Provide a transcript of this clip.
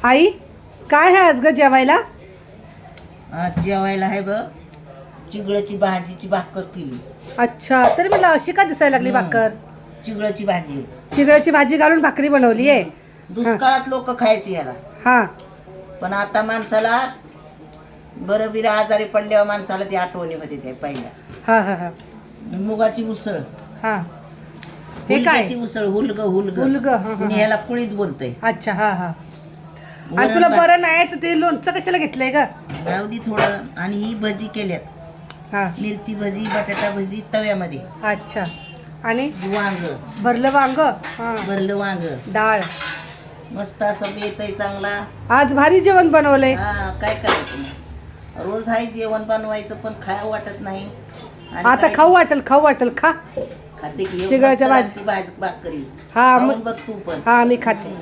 आई काय आहे आज ग जेवायला? आज जेवायला आहे बघ चिगळाची भाजीची भाकर केली. अच्छा, तरी मला अशी का दिसायला लागली भाकर? चिगळाची भाजी चिगळाची भाजी घालून भाकरी बनवली आहे. दुष्काळात लोक खायची याला, हा पण आता माणसाला बरं बिरं आजारी पडल्यावर माणसाला ती आठवणी होते ते पहिल्या. हा हा हा मुगाची उसळ, हा हे काय? हुलग्याची उसळ, हुलग हुलग हुलग, हा, हा, कुणी ह्याला कुळीत बोलतय. अच्छा हा हा. आणि तुला बरं नाही तर ते लोणचं कशाला घेतलंय ग? राहू थोडं. आणि ही भजी केल्यात, हा मिरची भजी, बटाटा भजी तव्यामध्ये, अच्छा. आणि वांग, भरलं वांग, हा भरलं वांग, डाळ. मस्त असं येतंय चांगला. आज भारी जेवण बनवलंय. हा काय करायचं मग? रोज हाय जेवण बनवायचं पण खायला वाटत नाही. आणि आता काय खाऊ वाटल खा. खाते की चिगळाच्या भाजी भाकरी. हा खाऊन बघ तू पण. हा मी खाते.